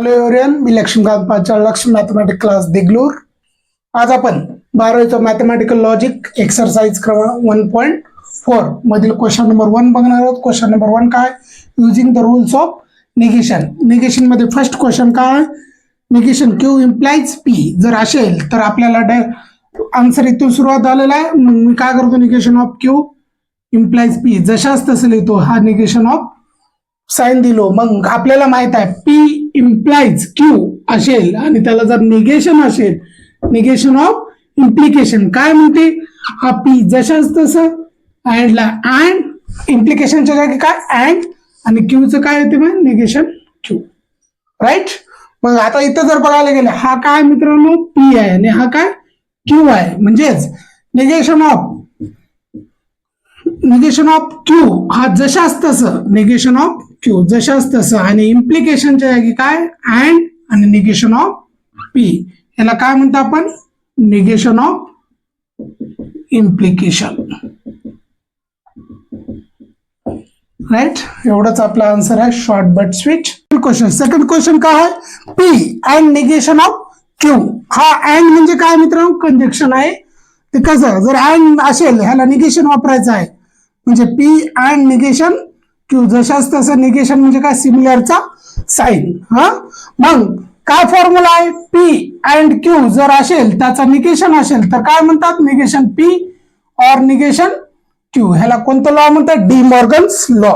Hello everyone, मी Laxmikant पाचाळ, Lakshmi mathematics class Deglur. आज आपण 12वीचं mathematical logic exercise क्रमांक 1.4 मधील क्वेश्चन नंबर 1 बघणार आहोत. क्वेश्चन नंबर 1 काय? Using the rules of negation. Negation मध्ये फर्स्ट क्वेश्चन काय? निगेशन क्यू इम्प्लाइज पी जर असेल तर आपल्याला आन्सर इथून सुरुवात झालेला आहे. मग मी काय करतो? Negation of q implies p जशाच तसं लिहितो. हा निगेशन ऑफ साइन दिलो. मग आपल्याला माहित आहे पी इम्प्लाइज क्यू असेल आणि त्याला जर निगेशन असेल, निगेशन ऑफ इम्प्लिकेशन काय म्हणते? हा पी जशाच तसं अँडला अँड इम्प्लिकेशनच्या जागी काय अँड आणि क्यूचं काय येते मग निगेशन क्यू. राईट. मग आता इथं जर बघायला गेलं, हा काय मित्रांनो पी आहे आणि हा काय क्यू आहे. म्हणजेच निगेशन ऑफ क्यू हा जशाच तसं, निगेशन ऑफ क्यू जशाच तसं आणि इम्प्लिकेशनच्या जागी काय अँड आणि निगेशन ऑफ पी. याला काय म्हणतो आपण? Negation of implication. राईट. एवढंच आपला आन्सर आहे, short but sweet. Question second question काय आहे? P and negation of Q. हा अँड म्हणजे काय मित्रांनो? कंजक्शन आहे. ते कसं? जर अँड असेल ह्याला निगेशन वापरायचं आहे म्हणजे पी अँड निगेशन क्यू जशाच तसं. निगेशन म्हणजे काय? सिमिलरचा साइन. मग काय फॉर्म्युला आहे? पी अँड क्यू जर असेल त्याचा निगेशन असेल तर काय म्हणतात? Negation P or negation Q. ह्याला कोणतं लॉ म्हणतात? D Morgan's law.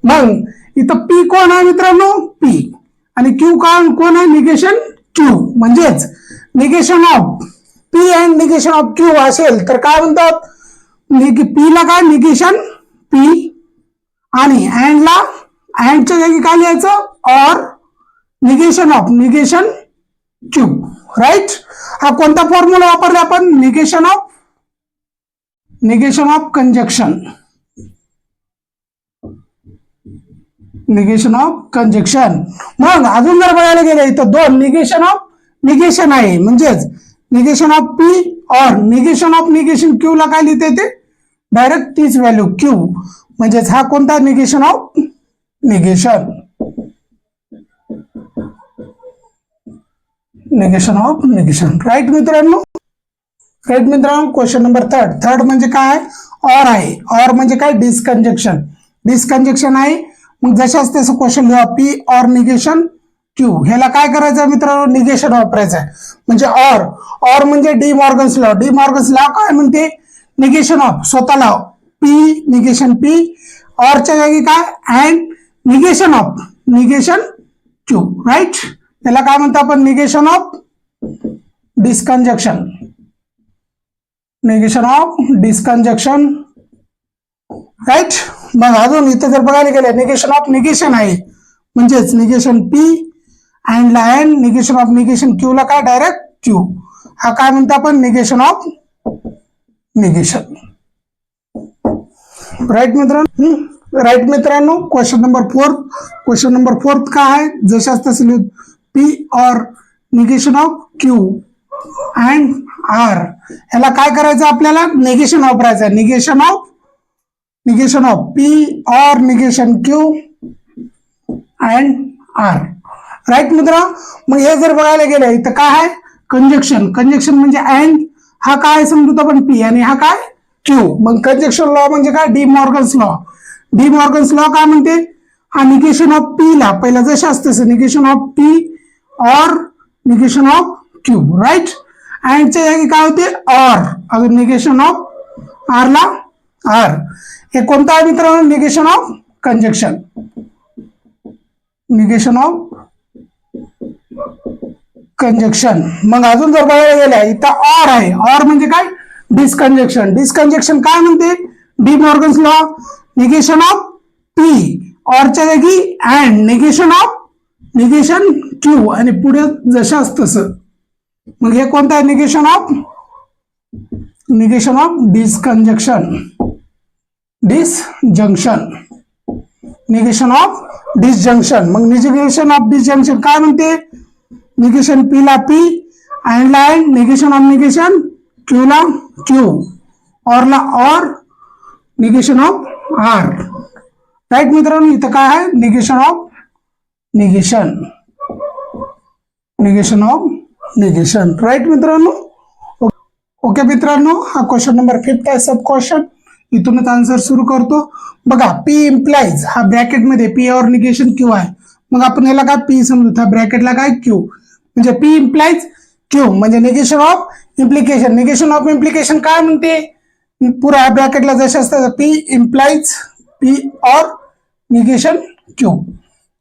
मग इथं पी कोण आहे मित्रांनो? पी. आणि क्यू कोण आहे? Negation q. म्हणजेच negation of P and negation of q असेल तर काय म्हणतात? पी ला काय? निगेशन पी आणि अँडला अँडच्या जागी काय लिहायचं? Or negation of negation Q. Right. हा कोणता फॉर्म्युला वापरला आपण? Negation of conjunction. Negation of conjunction. मग अजून जर बघायला गेले इथं दोन निगेशन ऑफ निगेशन आहे. म्हणजेच negation of P or negation of negation Q ला काय लिहिते? ते डायरेक्ट तीच व्हॅल्यू क्यू. म्हणजेच हा कोणता? Negation of negation. Negation of negation. Right मित्रांनो. राईट मित्रांनो. क्वेश्चन नंबर थर्ड म्हणजे काय? ऑर आहे. ऑर म्हणजे काय? डिस्कंजक्शन. डिस्कंजक्शन आहे. मग जशाच तसं क्वेश्चन लिहा. P or negation Q. ह्याला काय करायचं मित्रांनो? निगेशन वापरायचं आहे. म्हणजे ऑर म्हणजे De Morgan's law. De Morgan's law काय म्हणते? निगेशन ऑफ स्वतःला पी निगेशन पी ऑरच्या जागी काय and negation of negation Q. Right. त्याला काय म्हणतो आपण? Negation of disjunction. Negation of disjunction. Right. मग अजून इथं जर बघायला गेलं निगेशन ऑफ निगेशन आहे. म्हणजेच निगेशन पी अँड ला and negation of negation Q ला काय? Direct Q. हा काय म्हणतो आपण? Negation of negation. राईट मित्रांनो. राईट मित्रांनो. क्वेश्चन नंबर 4 काय आहे? जशाच तसं लिहू. P or negation of Q and R. ह्याला काय करायचं? आपल्याला निगेशन वापरायचं. Negation of P or negation Q and R. Right मित्र. मग हे जर बघायला गेलं इथं काय आहे? कंजक्शन. कंजक्शन म्हणजे अँड. हा काय समजतो आपण? पी आणि हा काय? क्यू. मग कंजक्शन लॉ म्हणजे काय? D Morgan's law. De Morgan's law काय म्हणते? हा निगेशन ऑफ पी ला पहिला जशाच तसं negation of P or negation of Q. Right. अँडच्या जागी काय होते? ऑर. अजून निगेशन ऑफ आर ला आर. हे कोणतं आहे मित्रांनो? Negation of conjunction. Negation of conjunction. मग अजून जर बघायला गेलं इथं ऑर आहे. ऑर म्हणजे काय? डिस्कंजक्शन. डिस्कंजक्शन काय म्हणते? De Morgan's law. Negation of p ऑरच्या जागी and negation of negation q आणि पुढे जशाच तसं. मग हे कोणतं आहे? Negation of disjunction. Disjunction. Negation of disjunction. मग निगेशन ऑफ डिसजंक्शन काय म्हणते? निगेशन पी ला पी अँड ला and negation of negation Q ला क्यू और ला और निगेशन ऑफ आर. राईट मित्रांनो. इथं काय आहे? Negation of negation. Negation of negation. Right मित्रांनो. ओके मित्रांनो, हा क्वेश्चन नंबर 5 आहे सब क्वेश्चन. इथूनच आन्सर सुरू करतो. बघा, पी इम्प्लाइज हा ब्रॅकेटमध्ये पी और निगेशन क्यू आहे. मग आपण याला काय पी समजू, त्या ब्रॅकेटला काय क्यू, म्हणजे पी इम्प्लाइज क्यू म्हणजे negation of implication. Negation of implication काय म्हणते, पुरा ब्रॅकेटला जसे असतात P implies P or negation Q.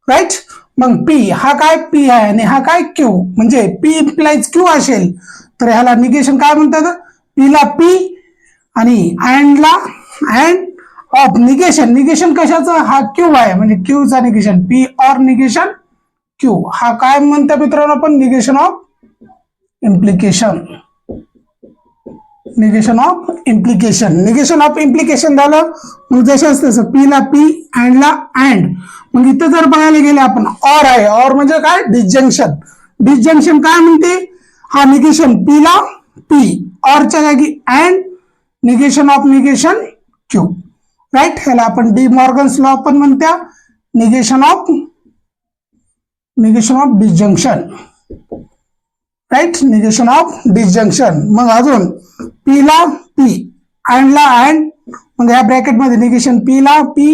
Right. मग पी हा काय पी आहे आणि हा काय क्यू, म्हणजे पी इम्प्लाइज क्यू असेल तर ह्याला निगेशन काय म्हणतात, पीला पी आणि अँडला अँड ऑफ निगेशन. निगेशन कशाचं, हा क्यू आहे म्हणजे क्यूचा negation, P or negation Q. हा काय म्हणतात मित्रांनो आपण, negation of implication. Negation of implication. Negation of implication झालं. मग जसे असतं पी ला पी अँडला अँड. मग इथं जर बघायला गेले आपण ऑर आहे. ऑर म्हणजे काय, डिसजंक्शन. डिसजंक्शन काय म्हणते, हा निगेशन पी ला पी ऑरच्या जागी and negation of negation Q. Right. ह्याला आपण डी मॉर्गन्स लॉ पण म्हणत्या negation of disjunction. Right. Negation of disjunction. मग अजून पी ला पी अँड ला अँड, मग या ब्रॅकेट मध्ये निगेशन पी ला पी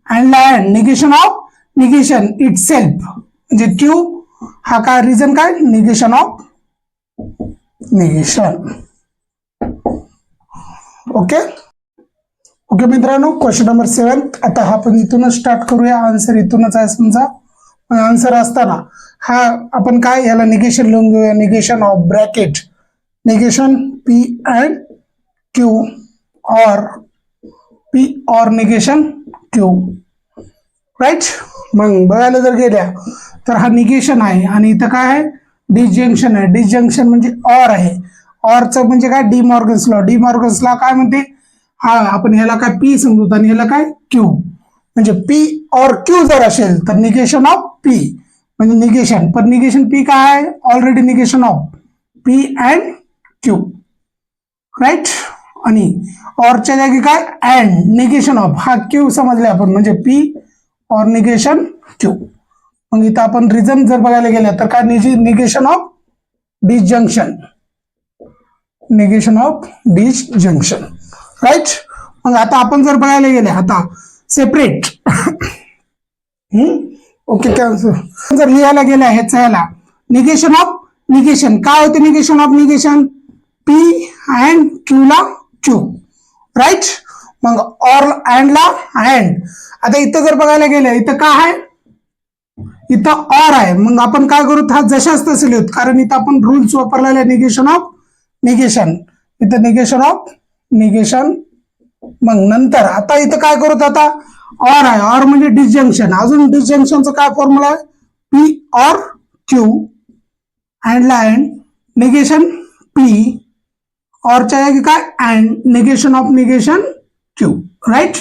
अँड ला and negation of negation itself म्हणजे क्यू. हा काय रिझन काय, negation of negation. Okay. Okay मित्रांनो, क्वेश्चन नंबर 7. आता हा आपण इथूनच स्टार्ट करूया. आन्सर इथूनच आहे समजा. आन्सर असताना हा आपण काय याला निगेशन लिहून घेऊया. Negation of bracket negation P and Q और P or negation Q. Right. मग बघायला जर गेल्या तर हा निगेशन आहे आणि इथं काय आहे, डिसजंक्शन आहे. डिसजंक्शन म्हणजे ऑर आहे. ऑरचं म्हणजे काय, D Morgan's law. De Morgan's law काय म्हणते, हा आपण ह्याला काय पी समजतो आणि ह्याला काय क्यू, म्हणजे पी और क्यू जर असेल तर निगेशन ऑफ पी म्हणजे निगेशन. पण निगेशन पी काय आहे, already negation of P and Q. Right. आणि ऑरच्या जागी काय अँड निगेशन ऑफ, हा क्यू समजले आपण म्हणजे पी और निगेशन क्यू. मग इथं आपण रिझन जर बघायला गेलं तर काय, negation of disjunction. Negation of disjunction. Right. मग आता आपण जर बघायला गेले आता सेपरेट ओके कॅन्सर जर लिहायला गेल्या ह्याचा ह्याला निगेशन ऑफ निगेशन काय होते, negation of negation P and Q ला क्यू. राईट. मग ऑर अँड ला अँड. आता इथं जर बघायला गेलं इथं काय आहे, इथं ऑर आहे. मग आपण काय करू, हा जशाच तसे लिहूत कारण इथं आपण रूल्स वापरलेले निगेशन ऑफ निगेशन. इथं निगेशन ऑफ निगेशन. मग नंतर आता इथं काय करूत, आता ऑर आहे. ऑर म्हणजे डिसजंक्शन. अजून डिसजंक्शनचा काय फॉर्म्युला आहे, पी और क्यू अँड ला अँड निगेशन पी ऑरच्या जागी काय and negation of negation Q. Right.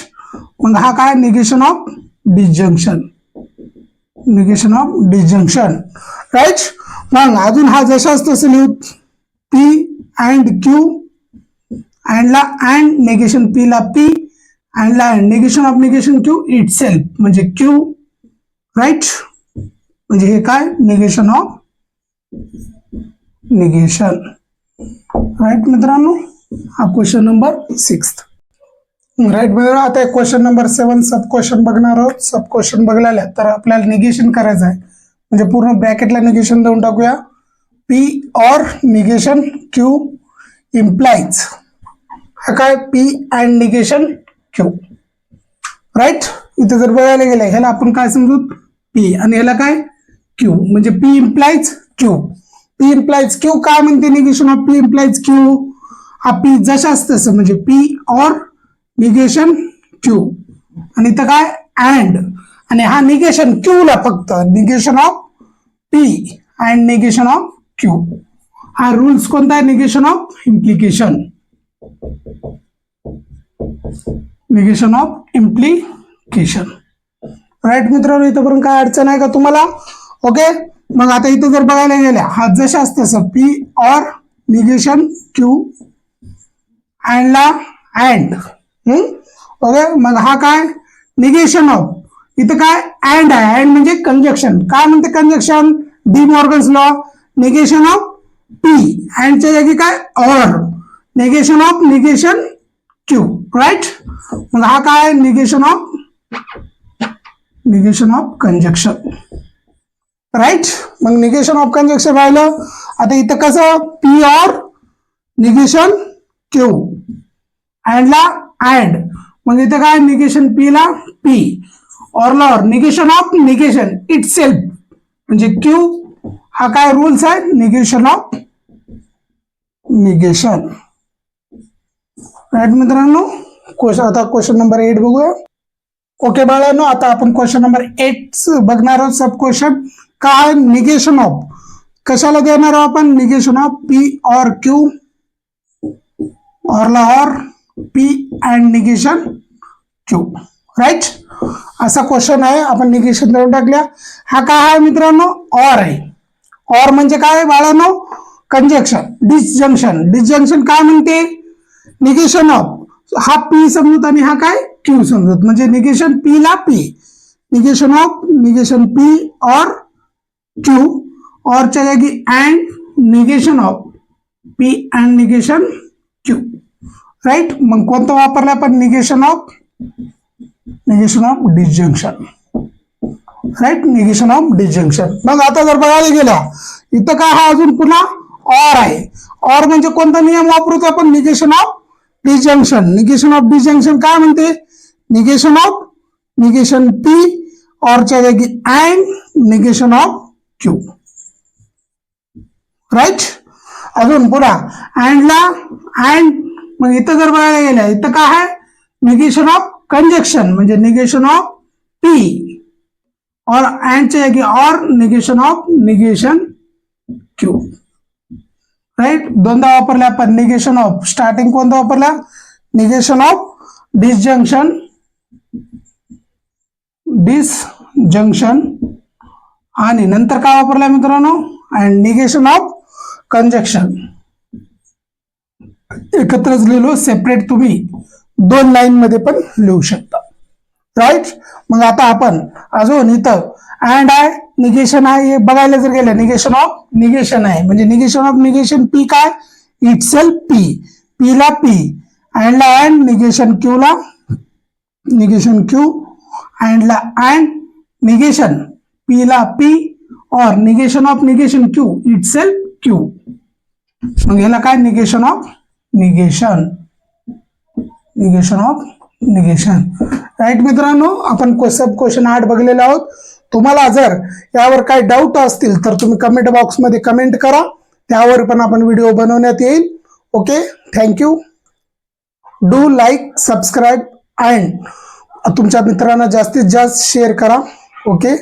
मग हा काय negation of disjunction. Negation of disjunction. Right. मग अजून हा जशाच तसं लिहू, पी अँड क्यू अँड ला अँड निगेशन पी ला पी अँड ला and negation of negation Q itself म्हणजे क्यू. राईट. म्हणजे हे काय निगेशन ऑफ निगेशन. राईट मित्रांनो, हा क्वेश्चन नंबर 6. राईट मित्रांनो, आता क्वेश्चन नंबर 7 सब क्वेश्चन बघणार आहोत. सब क्वेश्चन बघलेल्या तर आपल्याला निगेशन करायचं आहे म्हणजे पूर्ण ब्रॅकेटला निगेशन देऊन टाकूया. P or negation Q implies, हा काय P and negation Q. Right. इथे जर बघायला गेलं ह्याला आपण काय समजू, पी आणि ह्याला काय क्यू म्हणजे P implies Q. P implies Q काय म्हणते, negation of P implies Q. हा पी जशाच तसं म्हणजे पी और निगेशन क्यू आणि इथं काय अँड आणि हा निगेशन क्यू ला फक्त negation of P and negation of Q. हा रूल्स कोणता आहे, negation of implication. Negation of implication. Right मित्रांनो, इथंपर्यंत काय अडचण आहे का तुम्हाला. ओके. मग आता इथं जर बघायला गेल्या हा जशाच तसं P or negation Q and ला अँड. ओके. मग हा काय निगेशन ऑफ, इथं काय अँड आहे. अँड म्हणजे कंजक्शन. काय म्हणते conjunction, de Morgan's law. Negation of P अँडच्या जागी काय or negation of negation Q right. मग हा काय निगेशन ऑफ कंजक्शन राईट. मग निगेशन ऑफ कंजक्शन राहिलं. आता इथं कसं पी ऑर निगेशन क्यू अँडला अँड मग इथं काय निगेशन पी ला पी ऑरला or negation of negation itself म्हणजे क्यू हा काय रूल्स आहे निगेशन ऑफ निगेशन राईट मित्रांनो. आता क्वेश्चन नंबर 8 बघूया. ओके बाळांनो, आता आपण क्वेश्चन नंबर 8 बघणार आहोत. सब क्वेश्चन काय निगेशन ऑफ कशाला देणार आहोत आपण negation of P or Q ऑरला or P and negation Q right. असा क्वेश्चन आहे. आपण निगेशन देऊन टाकल्या. हा काय आहे मित्रांनो ऑर आहे. ऑर म्हणजे काय बाळांनो कंजक्शन डिसजंक्शन काय म्हणते निगेशन ऑफ हा पी समजूत आणि हा काय क्यू समजूत म्हणजे निगेशन पी ला P negation of negation P or Q ऑरच्या जागी and negation of P and negation Q right. मग कोणतं वापरलं आपण negation of disjunction right negation of disjunction. मग आता जर बघायला गेला इथं काय हा अजून पुन्हा ऑर आहे. ऑर म्हणजे कोणता नियम वापरतो आपण निगेशन ऑफ डिसजंक्शन काय म्हणते निगेशन ऑफ निगेशन पी ऑरच्या जागी and negation of Q right. अजून पुन्हा अँडला अँड मग इथं जर बघायला गेलं इथं काय आहे निगेशन ऑफ कंजक्शन म्हणजे निगेशन ऑफ पी और अँडच्या जागी or negation of negation Q right. दोनदा वापरला आपण निगेशन ऑफ स्टार्टिंग कोणता वापरला निगेशन ऑफ डिसजंक्शन आणि नंतर काय वापरला मित्रांनो अँड निगेशन ऑफ कंजक्शन एकत्रच लिहिलो. सेपरेट तुम्ही 2 लाईन मध्ये पण लिहू शकता राईट. मग आता आपण अजून इथं अँड आहे निगेशन आहे हे बघायला जर गेलं निगेशन ऑफ निगेशन आहे म्हणजे निगेशन ऑफ निगेशन पी काय इट सेल्फ पी ला पी अँडला अँड निगेशन क्यू ला निगेशन क्यू अँडला अँड निगेशन पी ला P or negation of negation Q itself Q. मग ह्याला काय निगेशन ऑफ निगेशन राईट मित्रांनो. आपण सब क्वेश्चन 8 बघलेले आहोत. तुम्हाला जर यावर काही डाऊट असतील तर तुम्ही कमेंट बॉक्समध्ये कमेंट करा. त्यावर पण आपण व्हिडिओ बनवण्यात येईल. Okay thank you. Do like subscribe and तुमच्या मित्रांना जास्तीत जास्त शेअर करा. ओके.